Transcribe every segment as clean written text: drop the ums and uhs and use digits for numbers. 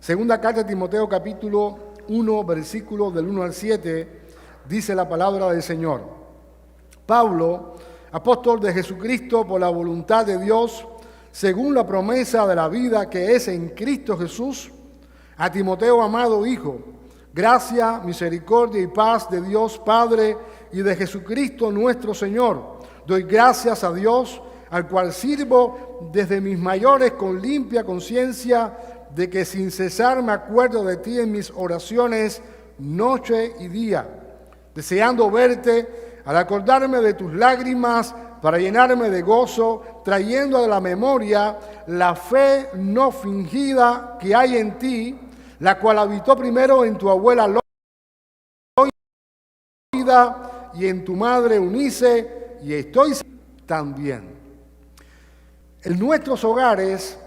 Segunda carta de Timoteo, capítulo 1, versículos del 1 al 7, dice la palabra del Señor. Pablo, apóstol de Jesucristo por la voluntad de Dios, según la promesa de la vida que es en Cristo Jesús, a Timoteo, amado hijo, gracia, misericordia y paz de Dios Padre y de Jesucristo nuestro Señor. Doy gracias a Dios, al cual sirvo desde mis mayores con limpia conciencia, de que sin cesar me acuerdo de ti en mis oraciones noche y día, deseando verte al acordarme de tus lágrimas para llenarme de gozo, trayendo a la memoria la fe no fingida que hay en ti, la cual habitó primero en tu abuela Loida y en tu madre Eunice, y estoy también. En nuestros hogares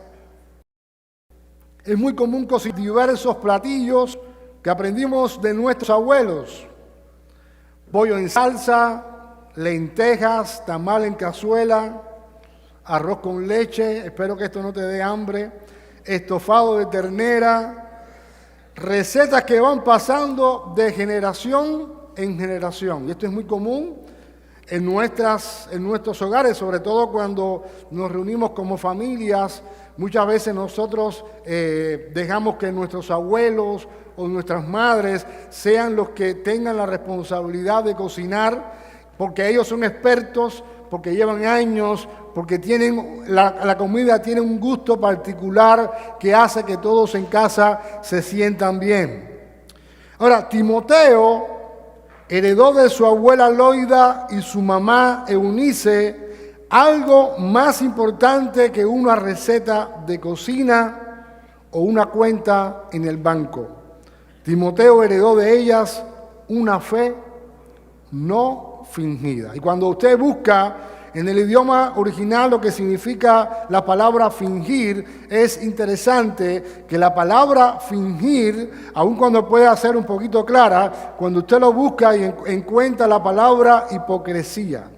es muy común cocinar diversos platillos que aprendimos de nuestros abuelos. Pollo en salsa, lentejas, tamal en cazuela, arroz con leche, espero que esto no te dé hambre, estofado de ternera, recetas que van pasando de generación en generación. Y esto es muy común en nuestros hogares, sobre todo cuando nos reunimos como familias. Muchas veces nosotros dejamos que nuestros abuelos o nuestras madres sean los que tengan la responsabilidad de cocinar, porque ellos son expertos, porque llevan años, porque la comida tiene un gusto particular que hace que todos en casa se sientan bien. Ahora, Timoteo heredó de su abuela Loida y su mamá Eunice algo más importante que una receta de cocina o una cuenta en el banco. Timoteo heredó de ellas una fe no fingida. Y cuando usted busca en el idioma original lo que significa la palabra fingir, es interesante que la palabra fingir, aun cuando pueda ser un poquito clara, cuando usted lo busca y encuentra la palabra hipocresía.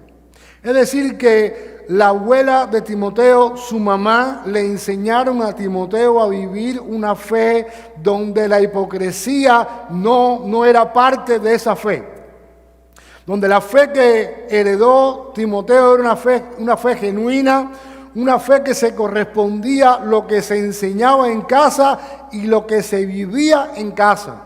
Es decir, que la abuela de Timoteo, su mamá, le enseñaron a Timoteo a vivir una fe donde la hipocresía no era parte de esa fe. Donde la fe que heredó Timoteo era una fe genuina, una fe que se correspondía a lo que se enseñaba en casa y lo que se vivía en casa.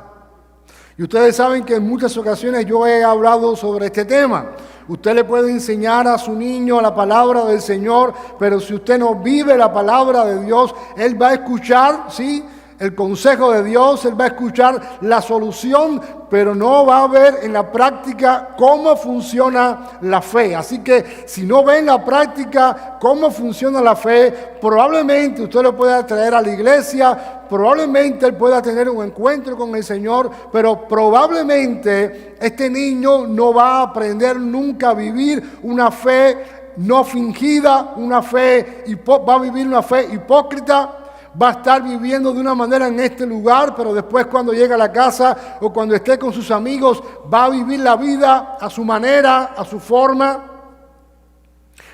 Y ustedes saben que en muchas ocasiones yo he hablado sobre este tema. Usted le puede enseñar a su niño la palabra del Señor, pero si usted no vive la palabra de Dios, él va a escuchar, ¿sí?, el consejo de Dios, él va a escuchar la solución, pero no va a ver en la práctica cómo funciona la fe. Así que si no ve en la práctica cómo funciona la fe, probablemente usted lo pueda traer a la iglesia, probablemente él pueda tener un encuentro con el Señor, pero probablemente este niño no va a aprender nunca a vivir una fe no fingida, va a vivir una fe hipócrita. Va a estar viviendo de una manera en este lugar, pero después cuando llegue a la casa o cuando esté con sus amigos, va a vivir la vida a su manera, a su forma.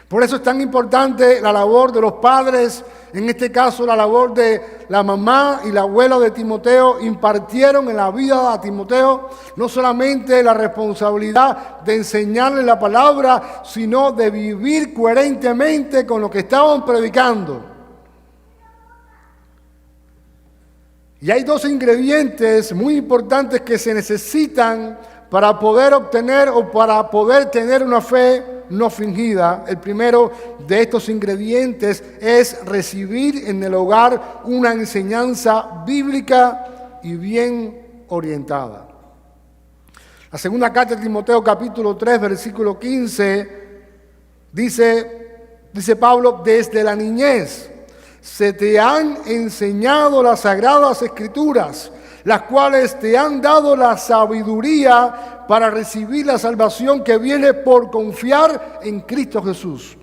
Por eso es tan importante la labor de los padres, en este caso la labor de la mamá y la abuela de Timoteo, impartieron en la vida a Timoteo no solamente la responsabilidad de enseñarle la palabra, sino de vivir coherentemente con lo que estaban predicando. Y hay dos ingredientes muy importantes que se necesitan para poder obtener o para poder tener una fe no fingida. El primero de estos ingredientes es recibir en el hogar una enseñanza bíblica y bien orientada. La segunda carta de Timoteo, capítulo 3, versículo 15, dice Pablo, desde la niñez se te han enseñado las sagradas escrituras, las cuales te han dado la sabiduría para recibir la salvación que viene por confiar en Cristo Jesús.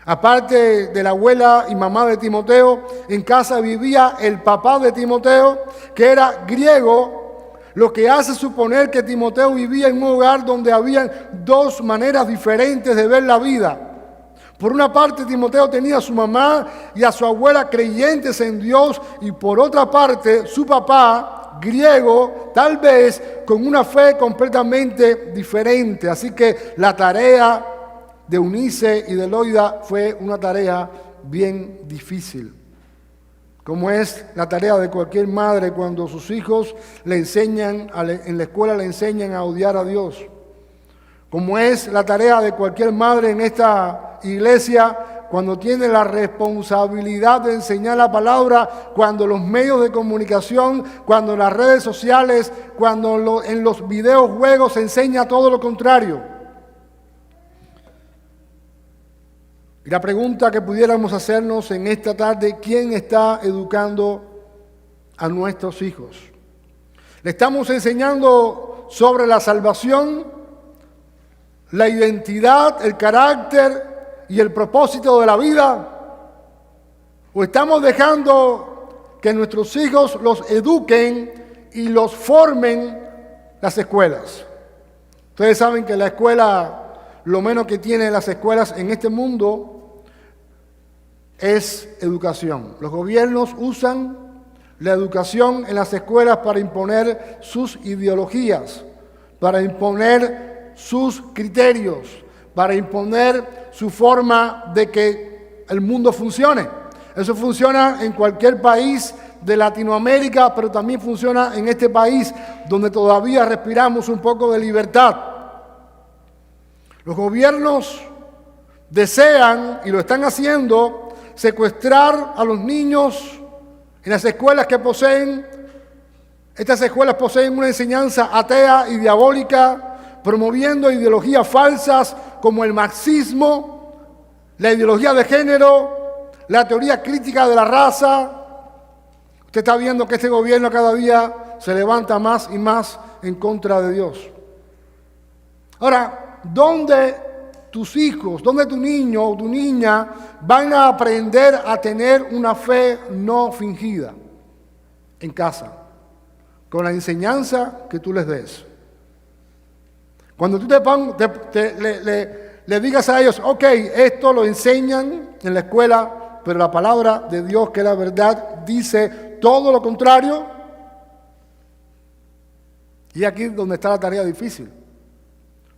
Aparte de la abuela y mamá de Timoteo, en casa vivía el papá de Timoteo, que era griego, lo que hace suponer que Timoteo vivía en un hogar donde habían dos maneras diferentes de ver la vida. Por una parte, Timoteo tenía a su mamá y a su abuela creyentes en Dios, y por otra parte, su papá, griego, tal vez con una fe completamente diferente. Así que la tarea de Eunice y de Loida fue una tarea bien difícil, como es la tarea de cualquier madre cuando sus hijos le enseñan, en la escuela le enseñan a odiar a Dios, como es la tarea de cualquier madre en esta iglesia cuando tiene la responsabilidad de enseñar la palabra, cuando los medios de comunicación, cuando en las redes sociales, cuando en los videojuegos se enseña todo lo contrario. Y la pregunta que pudiéramos hacernos en esta tarde: ¿quién está educando a nuestros hijos? ¿Le estamos enseñando sobre la salvación, la identidad, el carácter y el propósito de la vida? ¿O estamos dejando que nuestros hijos los eduquen y los formen las escuelas? Ustedes saben que la escuela, lo menos que tienen las escuelas en este mundo es educación. Los gobiernos usan la educación en las escuelas para imponer sus ideologías, para imponer sus criterios, para imponer su forma de que el mundo funcione. Eso funciona en cualquier país de Latinoamérica, pero también funciona en este país donde todavía respiramos un poco de libertad. Los gobiernos desean, y lo están haciendo, secuestrar a los niños en las escuelas que poseen. Estas escuelas poseen una enseñanza atea y diabólica, promoviendo ideologías falsas como el marxismo, la ideología de género, la teoría crítica de la raza. Usted está viendo que este gobierno cada día se levanta más y más en contra de Dios. Ahora, ¿dónde tus hijos, dónde tu niño o tu niña van a aprender a tener una fe no fingida? En casa, con la enseñanza que tú les des. Cuando tú le digas a ellos: ok, esto lo enseñan en la escuela, pero la palabra de Dios, que es la verdad, dice todo lo contrario. Y aquí es donde está la tarea difícil.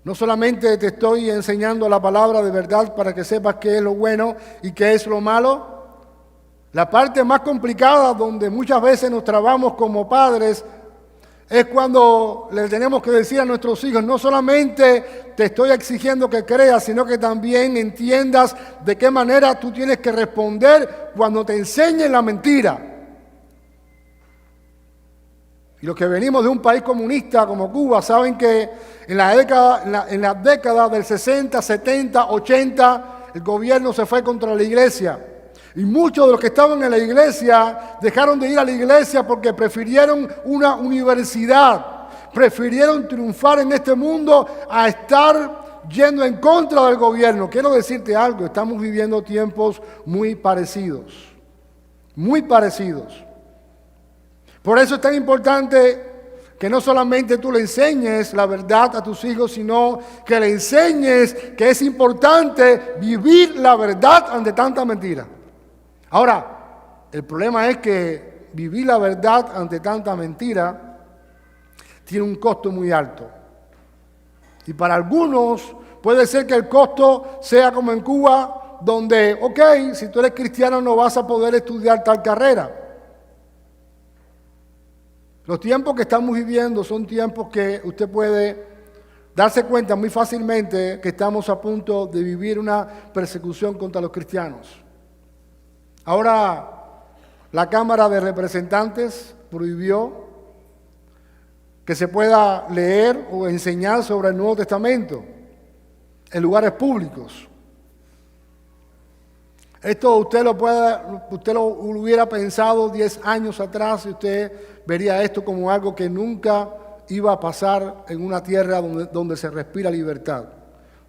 No solamente te estoy enseñando la palabra de verdad para que sepas qué es lo bueno y qué es lo malo. La parte más complicada, donde muchas veces nos trabamos como padres, es cuando le tenemos que decir a nuestros hijos: no solamente te estoy exigiendo que creas, sino que también entiendas de qué manera tú tienes que responder cuando te enseñen la mentira. Y los que venimos de un país comunista como Cuba saben que en la década del 60, 70, 80, el gobierno se fue contra la iglesia. Y muchos de los que estaban en la iglesia dejaron de ir a la iglesia porque prefirieron una universidad, prefirieron triunfar en este mundo a estar yendo en contra del gobierno. Quiero decirte algo: estamos viviendo tiempos muy parecidos, muy parecidos. Por eso es tan importante que no solamente tú le enseñes la verdad a tus hijos, sino que le enseñes que es importante vivir la verdad ante tanta mentira. Ahora, el problema es que vivir la verdad ante tanta mentira tiene un costo muy alto. Y para algunos puede ser que el costo sea como en Cuba, donde, ok, si tú eres cristiano no vas a poder estudiar tal carrera. Los tiempos que estamos viviendo son tiempos que usted puede darse cuenta muy fácilmente que estamos a punto de vivir una persecución contra los cristianos. Ahora, la Cámara de Representantes prohibió que se pueda leer o enseñar sobre el Nuevo Testamento en lugares públicos. Esto usted lo hubiera pensado 10 años atrás y usted vería esto como algo que nunca iba a pasar en una tierra donde se respira libertad,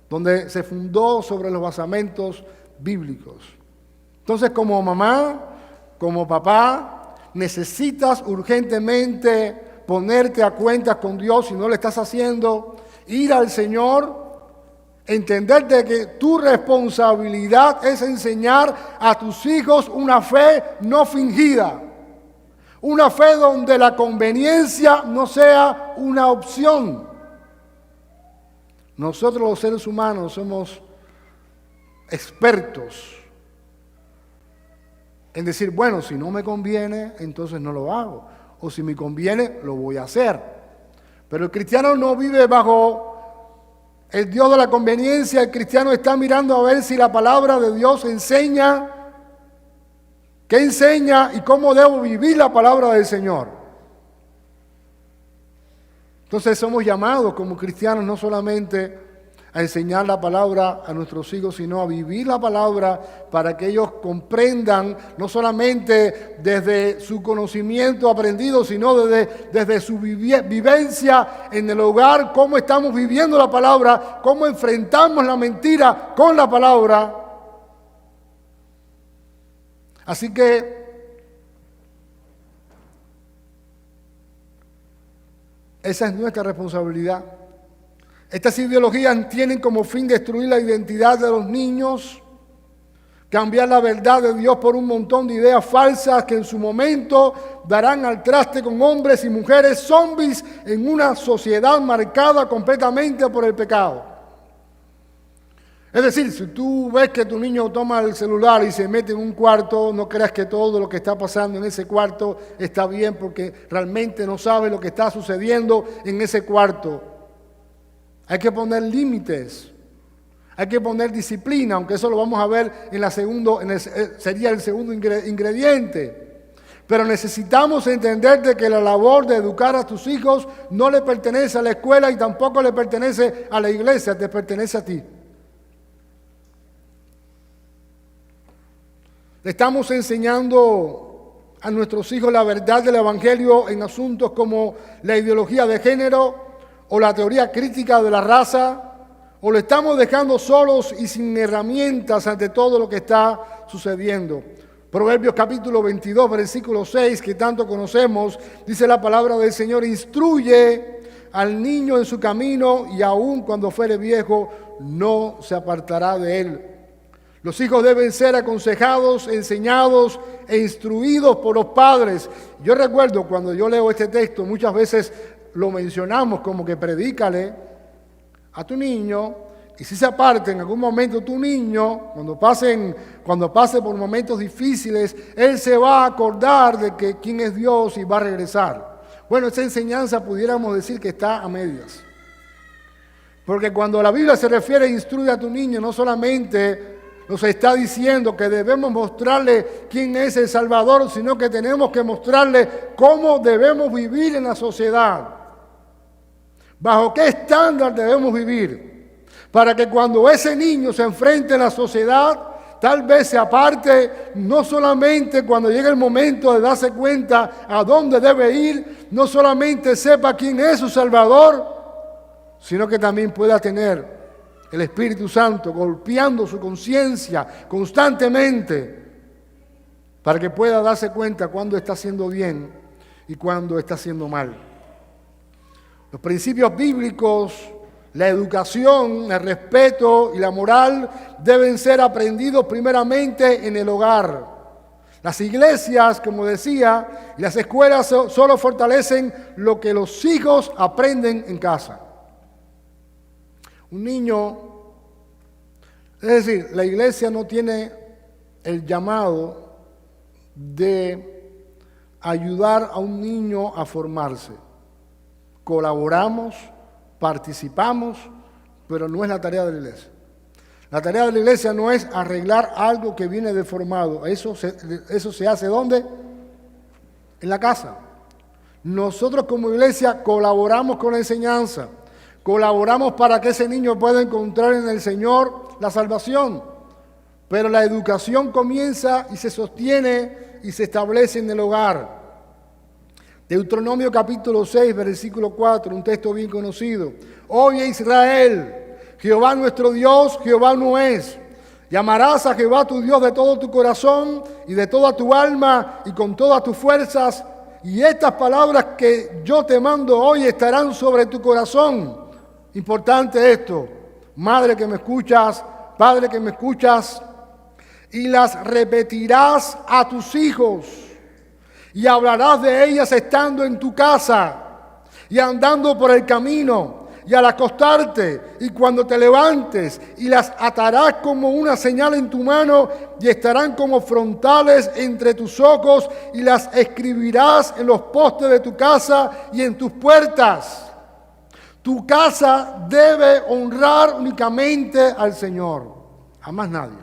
donde se fundó sobre los basamentos bíblicos. Entonces, como mamá, como papá, necesitas urgentemente ponerte a cuentas con Dios si no lo estás haciendo, ir al Señor Entender de que tu responsabilidad es enseñar a tus hijos una fe no fingida. Una fe donde la conveniencia no sea una opción. Nosotros los seres humanos somos expertos en decir, bueno, si no me conviene, entonces no lo hago. O si me conviene, lo voy a hacer. Pero el cristiano no vive bajo el Dios de la conveniencia. El cristiano está mirando a ver si la palabra de Dios enseña, qué enseña y cómo debo vivir la palabra del Señor. Entonces somos llamados como cristianos no solamente a enseñar la palabra a nuestros hijos, sino a vivir la palabra para que ellos comprendan, no solamente desde su conocimiento aprendido, sino desde su vivencia en el hogar, cómo estamos viviendo la palabra, cómo enfrentamos la mentira con la palabra. Así que esa es nuestra responsabilidad. Estas ideologías tienen como fin destruir la identidad de los niños, cambiar la verdad de Dios por un montón de ideas falsas que en su momento darán al traste con hombres y mujeres zombies en una sociedad marcada completamente por el pecado. Es decir, si tú ves que tu niño toma el celular y se mete en un cuarto, no creas que todo lo que está pasando en ese cuarto está bien, porque realmente no sabes lo que está sucediendo en ese cuarto. Hay que poner límites, hay que poner disciplina, aunque eso lo vamos a ver sería el segundo ingrediente. Pero necesitamos entender de que la labor de educar a tus hijos no le pertenece a la escuela y tampoco le pertenece a la iglesia, te pertenece a ti. Le estamos enseñando a nuestros hijos la verdad del Evangelio en asuntos como la ideología de género o la teoría crítica de la raza, o lo estamos dejando solos y sin herramientas ante todo lo que está sucediendo. Proverbios capítulo 22, versículo 6, que tanto conocemos, dice la palabra del Señor: instruye al niño en su camino y aun cuando fuere viejo no se apartará de él. Los hijos deben ser aconsejados, enseñados e instruidos por los padres. Yo recuerdo cuando yo leo este texto, muchas veces lo mencionamos como que predícale a tu niño, y si se aparte en algún momento tu niño, cuando pase por momentos difíciles, él se va a acordar de que quién es Dios y va a regresar. Bueno, esa enseñanza pudiéramos decir que está a medias. Porque cuando la Biblia se refiere a instruir a tu niño, no solamente nos está diciendo que debemos mostrarle quién es el Salvador, sino que tenemos que mostrarle cómo debemos vivir en la sociedad. ¿Bajo qué estándar debemos vivir? Para que cuando ese niño se enfrente a la sociedad, tal vez se aparte, no solamente cuando llegue el momento de darse cuenta a dónde debe ir, no solamente sepa quién es su Salvador, sino que también pueda tener el Espíritu Santo golpeando su conciencia constantemente para que pueda darse cuenta cuándo está haciendo bien y cuándo está haciendo mal. Los principios bíblicos, la educación, el respeto y la moral deben ser aprendidos primeramente en el hogar. Las iglesias, como decía, y las escuelas solo fortalecen lo que los hijos aprenden en casa. Un niño, es decir, la iglesia no tiene el llamado de ayudar a un niño a formarse. Colaboramos, participamos, pero no es la tarea de la iglesia. La tarea de la iglesia no es arreglar algo que viene deformado. Eso se hace ¿dónde? En la casa. Nosotros como iglesia colaboramos con la enseñanza. Colaboramos para que ese niño pueda encontrar en el Señor la salvación. Pero la educación comienza y se sostiene y se establece en el hogar. Deuteronomio capítulo 6, versículo 4, un texto bien conocido. Oye Israel, Jehová nuestro Dios, Jehová no es. Llamarás a Jehová tu Dios de todo tu corazón y de toda tu alma y con todas tus fuerzas. Y estas palabras que yo te mando hoy estarán sobre tu corazón. Importante esto. madre que me escuchas, padre que me escuchas, y las repetirás a tus hijos, y hablarás de ellas estando en tu casa, y andando por el camino, y al acostarte, y cuando te levantes, y las atarás como una señal en tu mano, y estarán como frontales entre tus ojos, y las escribirás en los postes de tu casa y en tus puertas. Tu casa debe honrar únicamente al Señor, a más nadie.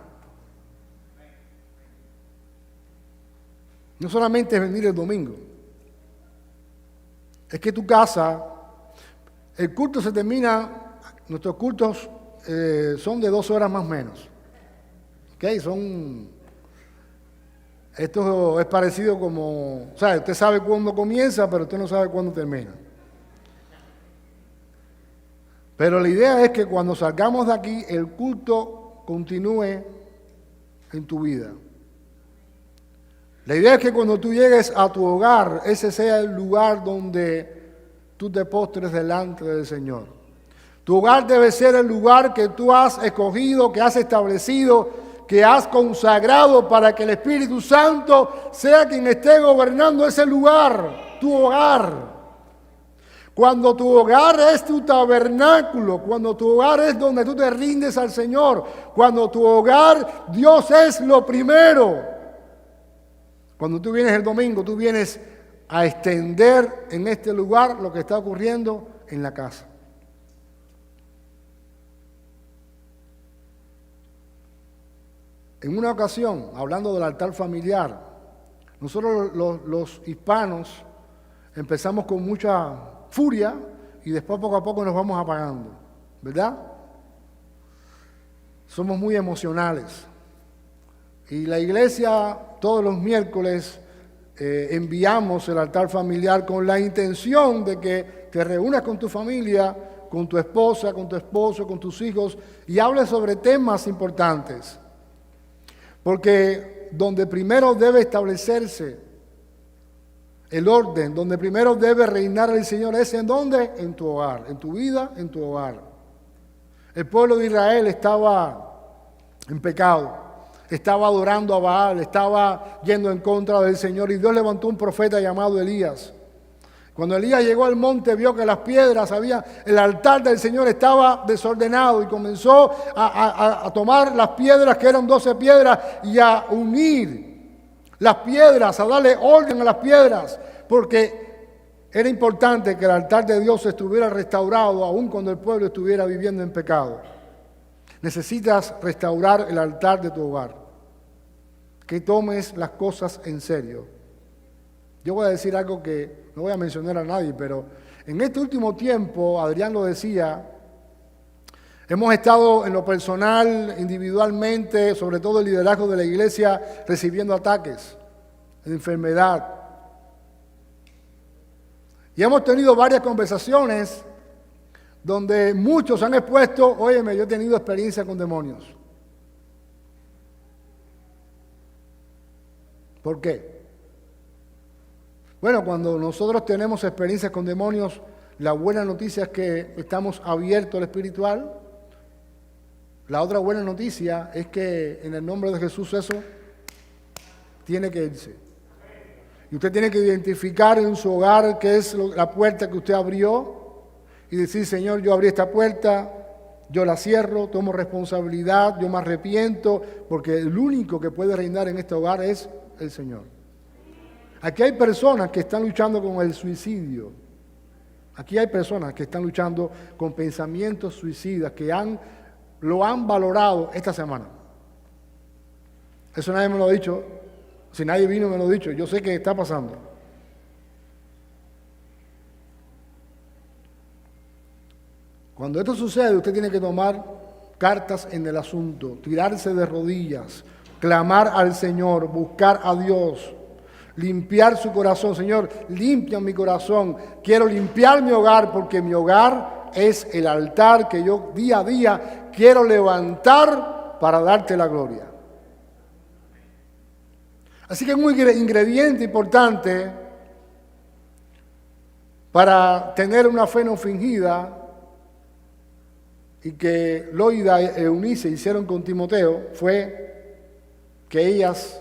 No solamente es venir el domingo, es que tu casa, el culto se termina, nuestros cultos son de 2 horas más o menos. ¿Okay? Esto es parecido como, o sea, usted sabe cuándo comienza, pero usted no sabe cuándo termina. Pero la idea es que cuando salgamos de aquí, el culto continúe en tu vida. La idea es que cuando tú llegues a tu hogar, ese sea el lugar donde tú te postres delante del Señor. Tu hogar debe ser el lugar que tú has escogido, que has establecido, que has consagrado para que el Espíritu Santo sea quien esté gobernando ese lugar, tu hogar. Cuando tu hogar es tu tabernáculo, cuando tu hogar es donde tú te rindes al Señor, cuando tu hogar, Dios es lo primero. Cuando tú vienes el domingo, tú vienes a extender en este lugar lo que está ocurriendo en la casa. En una ocasión, hablando del altar familiar, nosotros los hispanos empezamos con mucha furia y después poco a poco nos vamos apagando, ¿verdad? Somos muy emocionales. Y la iglesia todos los miércoles enviamos el altar familiar con la intención de que te reúnas con tu familia, con tu esposa, con tu esposo, con tus hijos y hables sobre temas importantes. Porque donde primero debe establecerse el orden, donde primero debe reinar el Señor es ¿en dónde? En tu hogar, en tu vida, en tu hogar. El pueblo de Israel estaba en pecado, estaba adorando a Baal, estaba yendo en contra del Señor y Dios levantó un profeta llamado Elías. Cuando Elías llegó al monte vio que las piedras el altar del Señor estaba desordenado y comenzó a tomar las piedras que eran 12 piedras y a unir las piedras, a darle orden a las piedras, porque era importante que el altar de Dios estuviera restaurado aun cuando el pueblo estuviera viviendo en pecado. Necesitas restaurar el altar de tu hogar, que tomes las cosas en serio. Yo voy a decir algo que no voy a mencionar a nadie, pero en este último tiempo, Adrián lo decía, hemos estado en lo personal, individualmente, sobre todo el liderazgo de la iglesia, recibiendo ataques de enfermedad. Y hemos tenido varias conversaciones donde muchos han expuesto, óyeme, yo he tenido experiencia con demonios. ¿Por qué? Bueno, cuando nosotros tenemos experiencias con demonios, la buena noticia es que estamos abiertos al espiritual. La otra buena noticia es que en el nombre de Jesús eso tiene que irse. Y usted tiene que identificar en su hogar qué es la puerta que usted abrió y decir, Señor, yo abrí esta puerta, yo la cierro, tomo responsabilidad, yo me arrepiento, porque el único que puede reinar en este hogar es el Señor. Aquí hay personas que están luchando con el suicidio. Aquí hay personas que están luchando con pensamientos suicidas, que lo han valorado esta semana. Eso nadie me lo ha dicho. Si nadie vino me lo ha dicho. Yo sé que está pasando. Cuando esto sucede, usted tiene que tomar cartas en el asunto, tirarse de rodillas, clamar al Señor, buscar a Dios. Limpiar su corazón. Señor, limpia mi corazón. Quiero limpiar mi hogar porque mi hogar es el altar que yo día a día quiero levantar para darte la gloria. Así que es un ingrediente importante para tener una fe no fingida y que Loida y Eunice hicieron con Timoteo fue que ellas,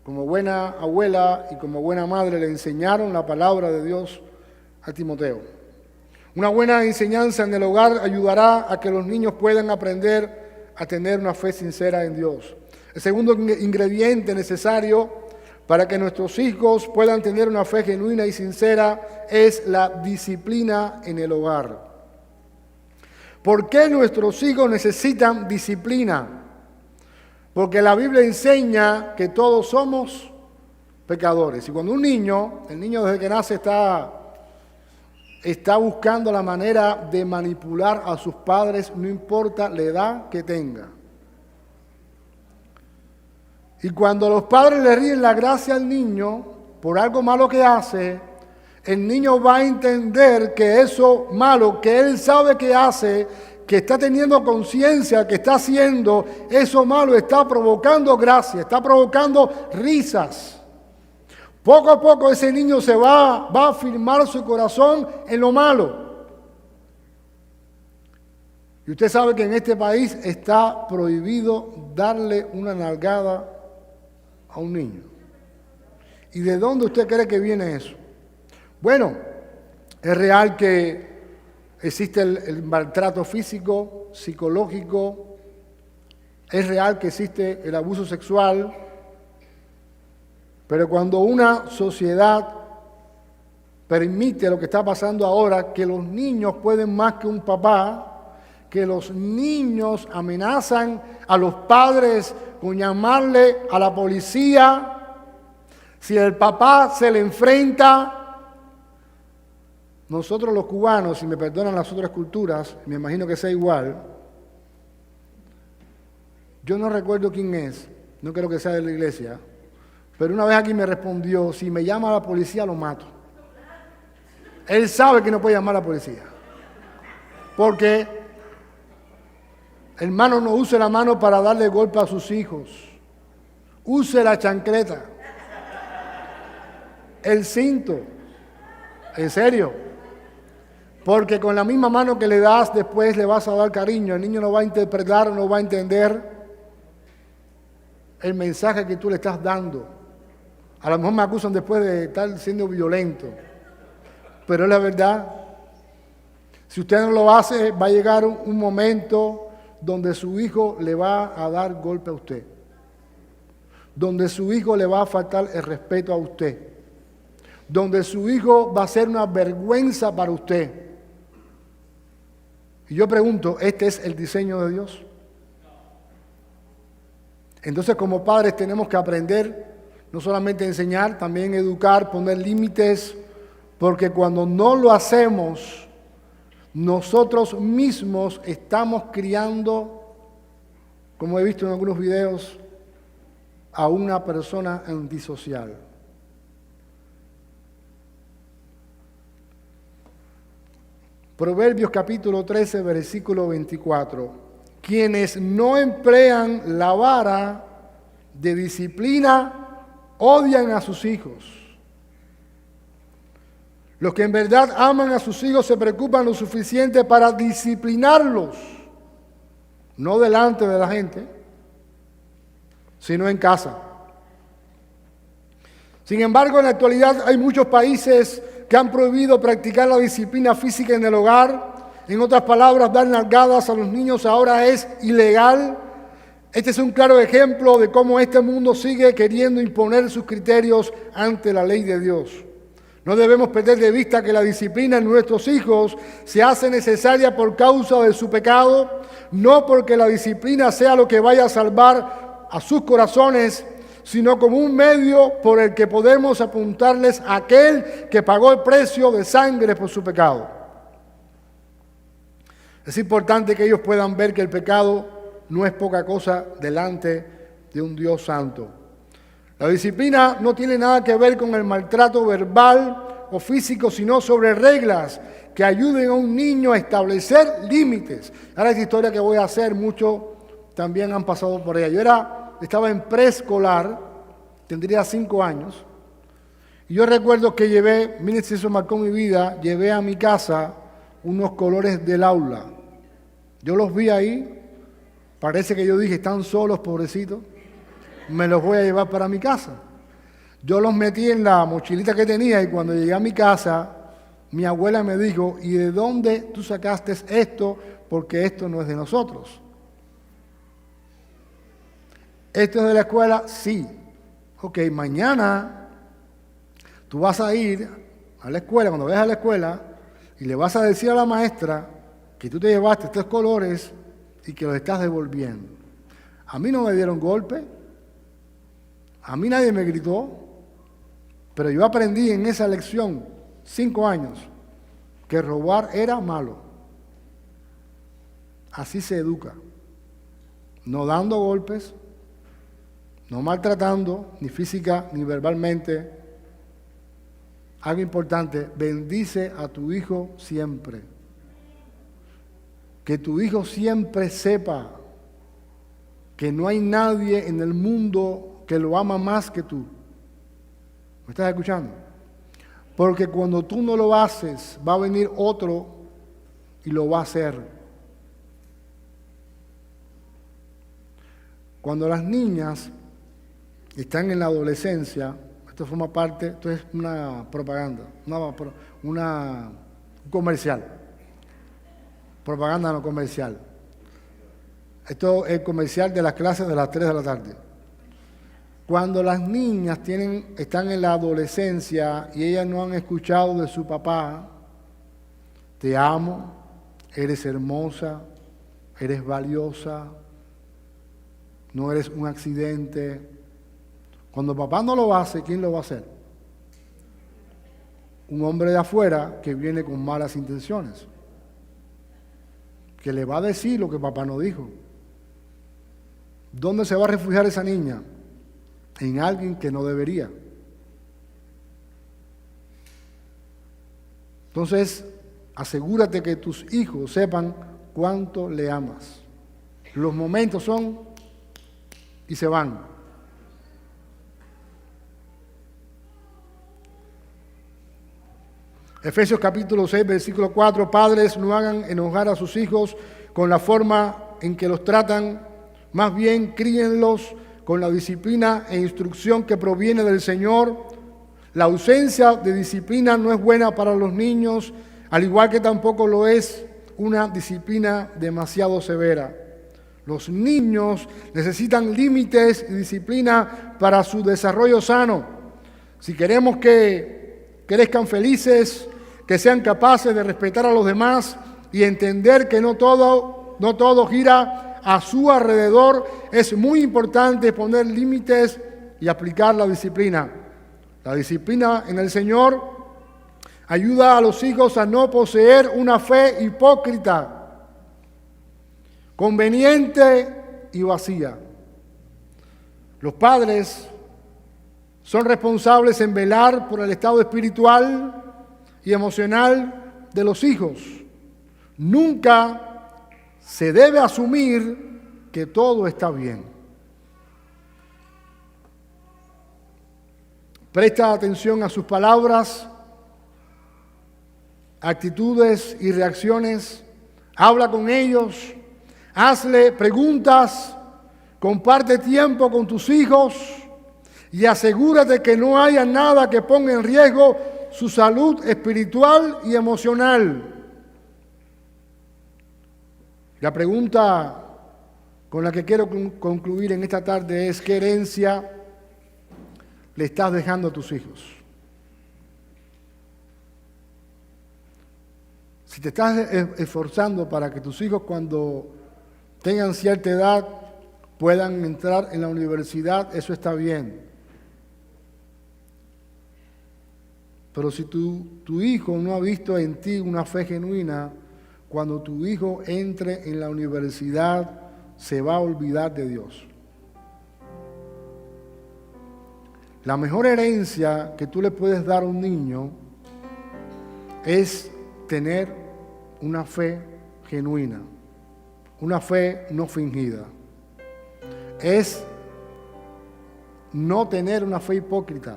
como buena abuela y como buena madre, le enseñaron la palabra de Dios a Timoteo. Una buena enseñanza en el hogar ayudará a que los niños puedan aprender a tener una fe sincera en Dios. El segundo ingrediente necesario para que nuestros hijos puedan tener una fe genuina y sincera es la disciplina en el hogar. ¿Por qué nuestros hijos necesitan disciplina? Porque la Biblia enseña que todos somos pecadores. Y cuando el niño desde que nace está buscando la manera de manipular a sus padres, no importa la edad que tenga. Y cuando los padres le ríen la gracia al niño por algo malo que hace, el niño va a entender que eso malo que él sabe que hace, que está teniendo conciencia, que está haciendo, eso malo está provocando gracia, está provocando risas. Poco a poco ese niño va a afirmar su corazón en lo malo. Y usted sabe que en este país está prohibido darle una nalgada a un niño. ¿Y de dónde usted cree que viene eso? Bueno, es real que existe el maltrato físico, psicológico, es real que existe el abuso sexual, pero cuando una sociedad permite lo que está pasando ahora, que los niños pueden más que un papá, que los niños amenazan a los padres con llamarle a la policía, si el papá se le enfrenta. Nosotros los cubanos, si me perdonan las otras culturas, me imagino que sea igual, yo no recuerdo quién es, no creo que sea de la iglesia, pero una vez aquí me respondió, si me llama a la policía lo mato. Él sabe que no puede llamar a la policía, porque hermano, no use la mano para darle golpe a sus hijos, use la chancleta, el cinto, en serio. Porque con la misma mano que le das, después le vas a dar cariño. El niño no va a interpretar, no va a entender el mensaje que tú le estás dando. A lo mejor me acusan después de estar siendo violento. Pero es la verdad. Si usted no lo hace, va a llegar un momento donde su hijo le va a dar golpe a usted. Donde su hijo le va a faltar el respeto a usted. Donde su hijo va a ser una vergüenza para usted. Y yo pregunto, ¿este es el diseño de Dios? Entonces, como padres tenemos que aprender, no solamente enseñar, también educar, poner límites, porque cuando no lo hacemos, nosotros mismos estamos criando, como he visto en algunos videos, a una persona antisocial. Proverbios capítulo 13, versículo 24. Quienes no emplean la vara de disciplina odian a sus hijos. Los que en verdad aman a sus hijos se preocupan lo suficiente para disciplinarlos, no delante de la gente, sino en casa. Sin embargo, en la actualidad hay muchos países que han prohibido practicar la disciplina física en el hogar. En otras palabras, dar nalgadas a los niños ahora es ilegal. Este es un claro ejemplo de cómo este mundo sigue queriendo imponer sus criterios ante la ley de Dios. No debemos perder de vista que la disciplina en nuestros hijos se hace necesaria por causa de su pecado, no porque la disciplina sea lo que vaya a salvar a sus corazones, sino como un medio por el que podemos apuntarles a aquel que pagó el precio de sangre por su pecado. Es importante que ellos puedan ver que el pecado no es poca cosa delante de un Dios santo. La disciplina no tiene nada que ver con el maltrato verbal o físico, sino sobre reglas que ayuden a un niño a establecer límites. Ahora esta historia que voy a hacer, muchos también han pasado por ella. Estaba en preescolar, tendría 5 años, y yo recuerdo que miren si eso marcó mi vida, llevé a mi casa unos colores del aula. Yo los vi ahí, parece que yo dije, están solos, pobrecitos, me los voy a llevar para mi casa. Yo los metí en la mochilita que tenía y cuando llegué a mi casa, mi abuela me dijo, ¿y de dónde tú sacaste esto? Porque esto no es de nosotros. ¿Esto es de la escuela? Sí. Ok, mañana tú vas a ir a la escuela, cuando vayas a la escuela, y le vas a decir a la maestra que tú te llevaste estos colores y que los estás devolviendo. A mí no me dieron golpe, a mí nadie me gritó, pero yo aprendí en esa lección, 5 años, que robar era malo. Así se educa, no dando golpes, no maltratando, ni física ni verbalmente. Algo importante, bendice a tu hijo siempre. Que tu hijo siempre sepa que no hay nadie en el mundo que lo ama más que tú. ¿Me estás escuchando? Porque cuando tú no lo haces, va a venir otro y lo va a hacer. Cuando las niñas están en la adolescencia, esto forma parte, esto es una propaganda, un comercial. Propaganda no comercial. Esto es el comercial de las clases de las 3 de la tarde. Cuando las niñas están en la adolescencia y ellas no han escuchado de su papá, te amo, eres hermosa, eres valiosa, no eres un accidente. Cuando papá no lo hace, ¿quién lo va a hacer? Un hombre de afuera que viene con malas intenciones, que le va a decir lo que papá no dijo. ¿Dónde se va a refugiar esa niña? En alguien que no debería. Entonces, asegúrate que tus hijos sepan cuánto le amas. Los momentos son y se van. Efesios capítulo 6, versículo 4, padres, no hagan enojar a sus hijos con la forma en que los tratan, más bien críenlos con la disciplina e instrucción que proviene del Señor. La ausencia de disciplina no es buena para los niños, al igual que tampoco lo es una disciplina demasiado severa. Los niños necesitan límites y disciplina para su desarrollo sano. Si queremos que crezcan felices, que sean capaces de respetar a los demás y entender que no todo gira a su alrededor, es muy importante poner límites y aplicar la disciplina. La disciplina en el Señor ayuda a los hijos a no poseer una fe hipócrita, conveniente y vacía. Los padres son responsables en velar por el estado espiritual y emocional de los hijos. Nunca se debe asumir que todo está bien. Presta atención a sus palabras, actitudes y reacciones. Habla con ellos, hazle preguntas, comparte tiempo con tus hijos y asegúrate que no haya nada que ponga en riesgo su salud espiritual y emocional. La pregunta con la que quiero concluir en esta tarde es: ¿qué herencia le estás dejando a tus hijos? Si te estás esforzando para que tus hijos, cuando tengan cierta edad, puedan entrar en la universidad, eso está bien. Pero si tu hijo no ha visto en ti una fe genuina, cuando tu hijo entre en la universidad, se va a olvidar de Dios. La mejor herencia que tú le puedes dar a un niño es tener una fe genuina, una fe no fingida. Es no tener una fe hipócrita.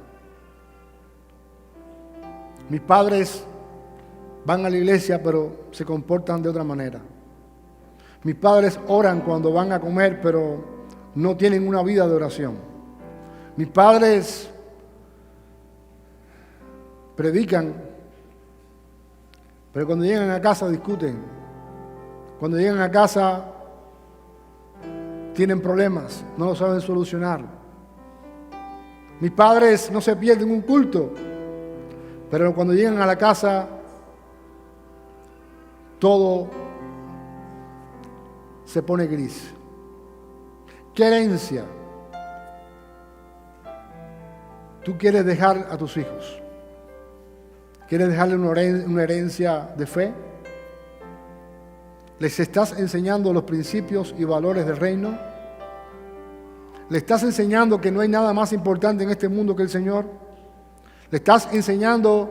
Mis padres van a la iglesia, pero se comportan de otra manera. Mis padres oran cuando van a comer, pero no tienen una vida de oración. Mis padres predican, pero cuando llegan a casa discuten. Cuando llegan a casa tienen problemas, no lo saben solucionar. Mis padres no se pierden un culto, pero cuando llegan a la casa todo se pone gris. ¿Qué herencia tú quieres dejar a tus hijos? ¿Quieres dejarle una herencia de fe? ¿Les estás enseñando los principios y valores del reino? ¿Le estás enseñando que no hay nada más importante en este mundo que el Señor? ¿Le estás enseñando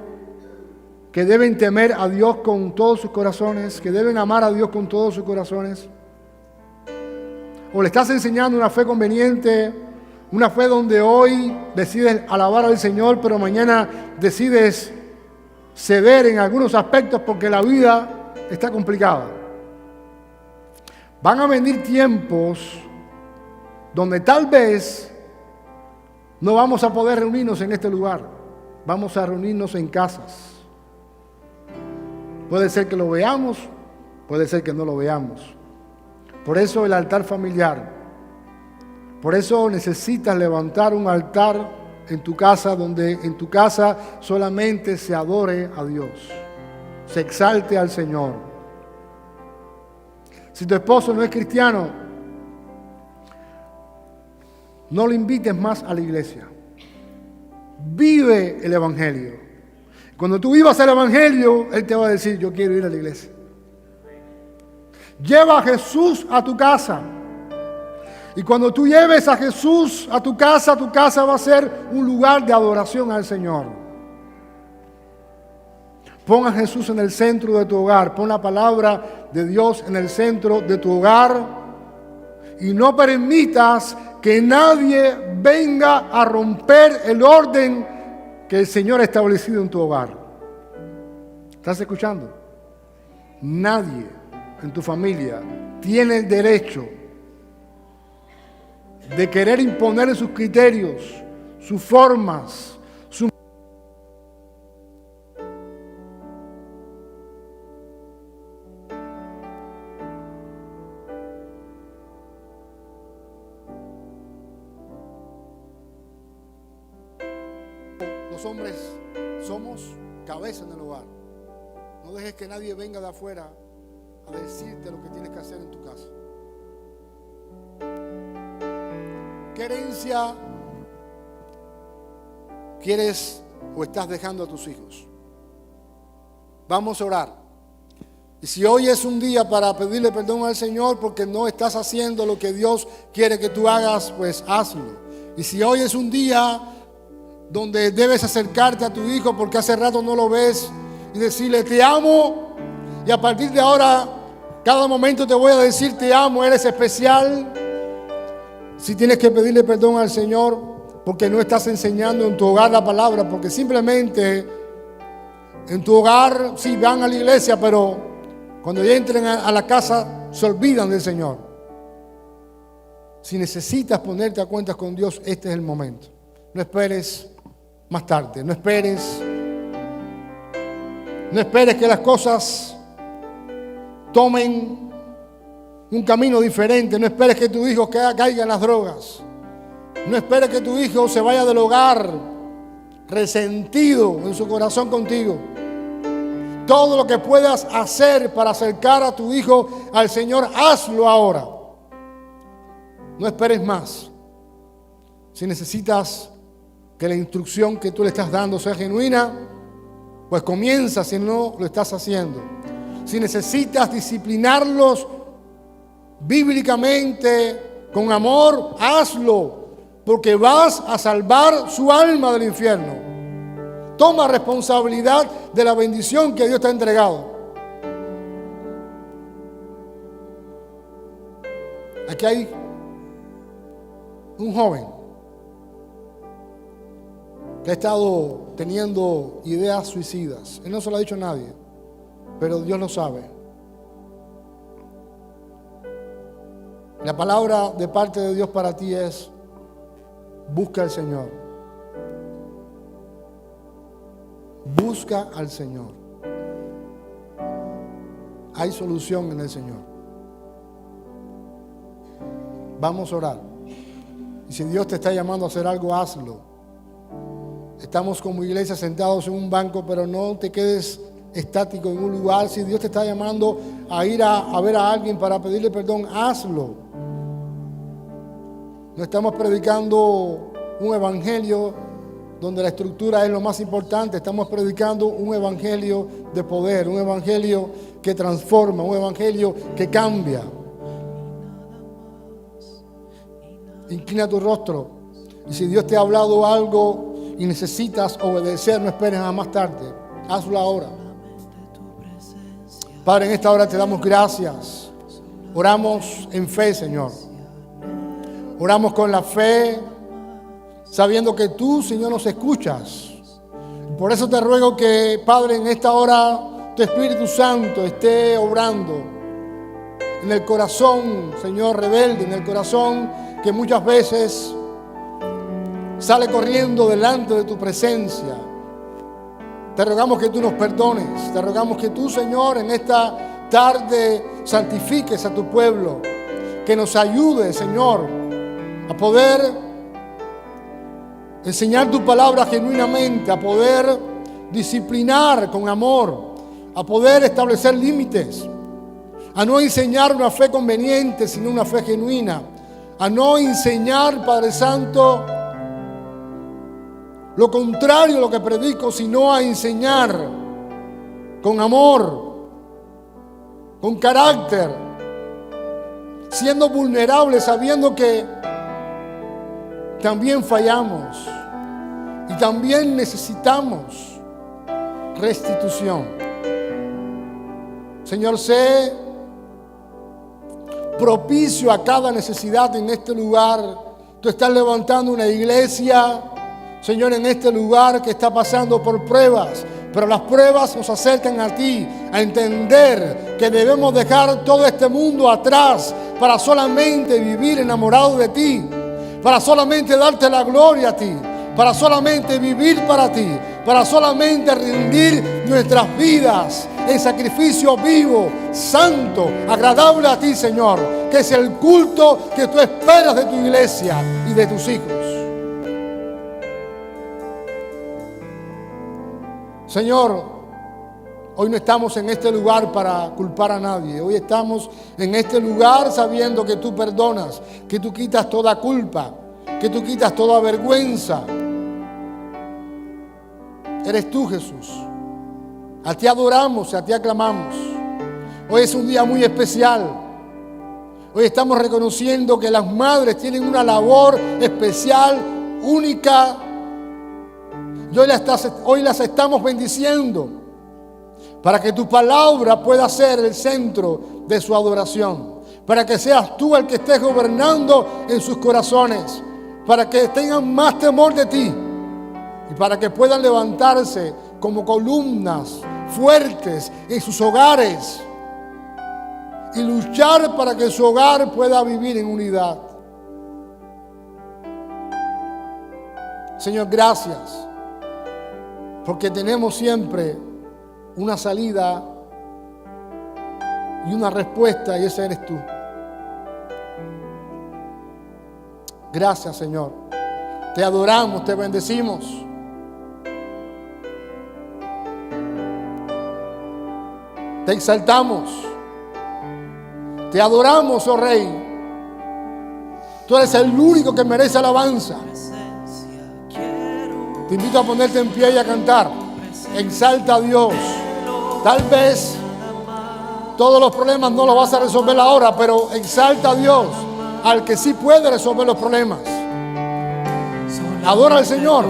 que deben temer a Dios con todos sus corazones, que deben amar a Dios con todos sus corazones? ¿O le estás enseñando una fe conveniente, una fe donde hoy decides alabar al Señor, pero mañana decides ceder en algunos aspectos porque la vida está complicada? Van a venir tiempos donde tal vez no vamos a poder reunirnos en este lugar. Vamos a reunirnos en casas. Puede ser que lo veamos, puede ser que no lo veamos. Por eso el altar familiar. Por eso necesitas levantar un altar en tu casa, donde en tu casa solamente se adore a Dios, se exalte al Señor. Si tu esposo no es cristiano, no lo invites más a la iglesia. Vive el Evangelio. Cuando tú vivas el Evangelio, Él te va a decir, yo quiero ir a la iglesia. Lleva a Jesús a tu casa. Y cuando tú lleves a Jesús a tu casa va a ser un lugar de adoración al Señor. Pon a Jesús en el centro de tu hogar. Pon la palabra de Dios en el centro de tu hogar. Y no permitas que nadie venga a romper el orden que el Señor ha establecido en tu hogar. ¿Estás escuchando? Nadie en tu familia tiene el derecho de querer imponer sus criterios, sus formas, Los hombres somos cabeza en el hogar. No dejes que nadie venga de afuera a decirte lo que tienes que hacer en tu casa. ¿Qué herencia quieres o estás dejando a tus hijos? Vamos a orar. Y si hoy es un día para pedirle perdón al Señor porque no estás haciendo lo que Dios quiere que tú hagas, pues hazlo. Y si hoy es un día donde debes acercarte a tu hijo porque hace rato no lo ves y decirle te amo, y a partir de ahora cada momento te voy a decir te amo, eres especial. Si tienes que pedirle perdón al Señor porque no estás enseñando en tu hogar la palabra, porque simplemente en tu hogar sí van a la iglesia, pero cuando ya entren a la casa se olvidan del Señor. Si necesitas ponerte a cuentas con Dios, este es el momento. No esperes más tarde, no esperes que las cosas tomen un camino diferente. No esperes que tu hijo caiga en las drogas. No esperes que tu hijo se vaya del hogar resentido en su corazón contigo. Todo lo que puedas hacer para acercar a tu hijo al Señor, hazlo ahora. No esperes más. Si necesitas que la instrucción que tú le estás dando sea genuina, pues comienza si no lo estás haciendo. Si necesitas disciplinarlos bíblicamente, con amor, hazlo, porque vas a salvar su alma del infierno. Toma responsabilidad de la bendición que Dios te ha entregado. Aquí hay un joven que ha estado teniendo ideas suicidas. Él no se lo ha dicho a nadie, pero Dios lo sabe. La palabra de parte de Dios para ti es: busca al Señor. Busca al Señor. Hay solución en el Señor. Vamos a orar. Y si Dios te está llamando a hacer algo, hazlo. Estamos como iglesia sentados en un banco, pero no te quedes estático en un lugar. Si Dios te está llamando a ir a ver a alguien para pedirle perdón, hazlo. No estamos predicando un evangelio donde la estructura es lo más importante. Estamos predicando un evangelio de poder, un evangelio que transforma, un evangelio que cambia. Inclina tu rostro. Y si Dios te ha hablado algo y necesitas obedecer, no esperes a más tarde. Hazlo ahora. Padre, en esta hora te damos gracias. Oramos en fe, Señor. Oramos con la fe, sabiendo que tú, Señor, nos escuchas. Por eso te ruego que, Padre, en esta hora tu Espíritu Santo esté obrando en el corazón, Señor, rebelde, en el corazón que muchas veces sale corriendo delante de tu presencia. Te rogamos que tú nos perdones. Te rogamos que tú, Señor, en esta tarde santifiques a tu pueblo. Que nos ayude, Señor, a poder enseñar tu palabra genuinamente, a poder disciplinar con amor, a poder establecer límites, a no enseñar una fe conveniente, sino una fe genuina, a no enseñar, Padre Santo, lo contrario a lo que predico, sino a enseñar con amor, con carácter, siendo vulnerables, sabiendo que también fallamos y también necesitamos restitución. Señor, sé propicio a cada necesidad en este lugar. Tú estás levantando una iglesia, Señor, en este lugar que está pasando por pruebas, pero las pruebas nos acercan a ti, a entender que debemos dejar todo este mundo atrás para solamente vivir enamorados de ti, para solamente darte la gloria a ti, para solamente vivir para ti, para solamente rendir nuestras vidas en sacrificio vivo, santo, agradable a ti, Señor, que es el culto que tú esperas de tu iglesia y de tus hijos. Señor, hoy no estamos en este lugar para culpar a nadie. Hoy estamos en este lugar sabiendo que tú perdonas, que tú quitas toda culpa, que tú quitas toda vergüenza. Eres tú, Jesús. A ti adoramos, a ti aclamamos. Hoy es un día muy especial. Hoy estamos reconociendo que las madres tienen una labor especial, única. Y hoy las estamos bendiciendo para que tu palabra pueda ser el centro de su adoración, para que seas tú el que estés gobernando en sus corazones, para que tengan más temor de ti y para que puedan levantarse como columnas fuertes en sus hogares y luchar para que su hogar pueda vivir en unidad. Señor, gracias, porque tenemos siempre una salida y una respuesta, y esa eres tú. Gracias, Señor. Te adoramos, te bendecimos. Te exaltamos. Te adoramos, oh Rey. Tú eres el único que merece alabanza. Te invito a ponerte en pie y a cantar. Exalta a Dios. Tal vez todos los problemas no los vas a resolver ahora, pero exalta a Dios, al que sí puede resolver los problemas. Adora al Señor.